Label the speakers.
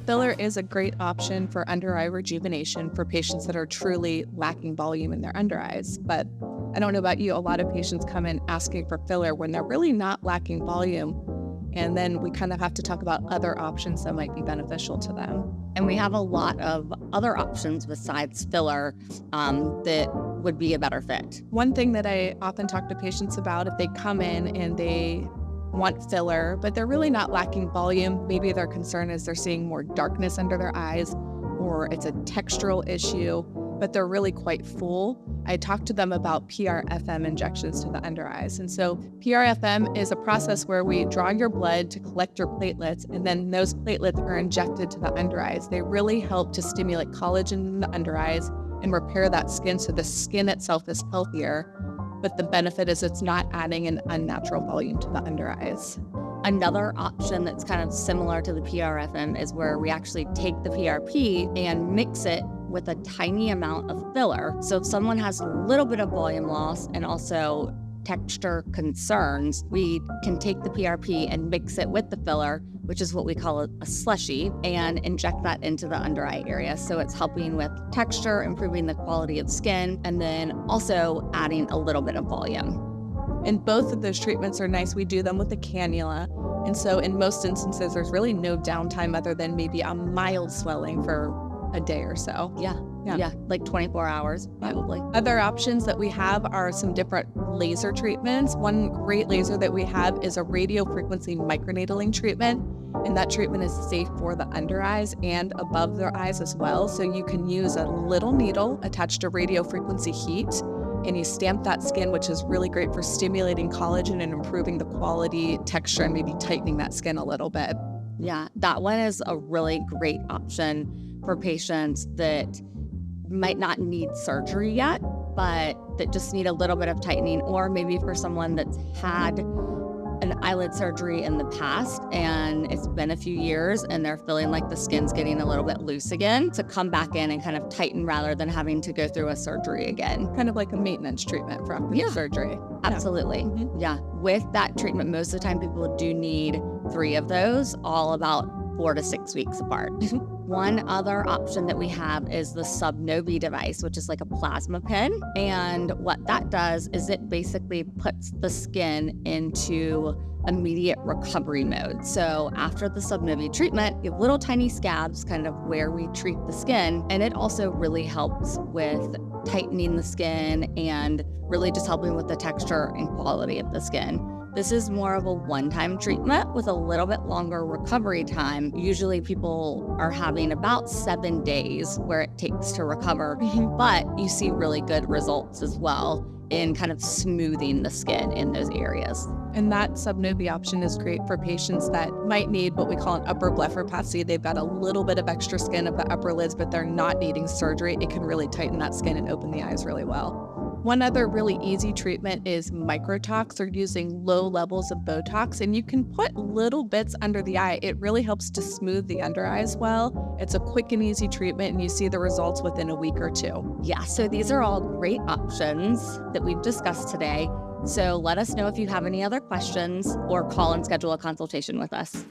Speaker 1: Filler is a great option for under eye rejuvenation for patients that are truly lacking volume in their under eyes. But I don't know about you, a lot of patients come in asking for filler when they're really not lacking volume. And then we kind of have to talk about other options that might be beneficial to them.
Speaker 2: And we have a lot of other options besides filler that would be a better fit.
Speaker 1: One thing that I often talk to patients about, if they come in and they want filler, but they're really not lacking volume, maybe their concern is they're seeing more darkness under their eyes, or it's a textural issue, but they're really quite full. I talk to them about PRFM injections to the under eyes. And so PRFM is a process where we draw your blood to collect your platelets, and then those platelets are injected to the under eyes. They really help to stimulate collagen in the under eyes and repair that skin so the skin itself is healthier. But the benefit is it's not adding an unnatural volume to the under eyes.
Speaker 2: Another option that's kind of similar to the PRFM is where we actually take the PRP and mix it with a tiny amount of filler. So if someone has a little bit of volume loss and also texture concerns, we can take the PRP and mix it with the filler, which is what we call a slushy, and inject that into the under eye area. So it's helping with texture, improving the quality of skin, and then also adding a little bit of volume.
Speaker 1: And both of those treatments are nice. We do them with a cannula. And so in most instances, there's really no downtime other than maybe a mild swelling for a day or so.
Speaker 2: Yeah, like 24 hours probably.
Speaker 1: Other options that we have are some different laser treatments. One great laser that we have is a radio frequency microneedling treatment, and that treatment is safe for the under eyes and above their eyes as well. So you can use a little needle attached to radio frequency heat, and you stamp that skin, which is really great for stimulating collagen and improving the quality, texture, and maybe tightening that skin a little bit.
Speaker 2: Yeah, that one is a really great option for patients that might not need surgery yet, but that just need a little bit of tightening, or maybe for someone that's had an eyelid surgery in the past and it's been a few years and they're feeling like the skin's getting a little bit loose again, to come back in and kind of tighten rather than having to go through a surgery again.
Speaker 1: Kind of like a maintenance treatment for after surgery.
Speaker 2: Absolutely. Yeah. With that treatment, most of the time people do need 3 of those, all about 4 to 6 weeks apart. One other option that we have is the Subnovi device, which is like a plasma pen. And what that does is it basically puts the skin into immediate recovery mode. So after the Subnovi treatment, you have little tiny scabs kind of where we treat the skin. And it also really helps with tightening the skin and really just helping with the texture and quality of the skin. This is more of a one-time treatment with a little bit longer recovery time. Usually people are having about 7 days where it takes to recover, but you see really good results as well in kind of smoothing the skin in those areas.
Speaker 1: And that Subnovi option is great for patients that might need what we call an upper blepharoplasty. They've got a little bit of extra skin of the upper lids, but they're not needing surgery. It can really tighten that skin and open the eyes really well. One other really easy treatment is microtox, or using low levels of Botox, and you can put little bits under the eye. It really helps to smooth the under eyes well. It's a quick and easy treatment, and you see the results within a week or 2.
Speaker 2: Yeah, so these are all great options that we've discussed today. So let us know if you have any other questions, or call and schedule a consultation with us.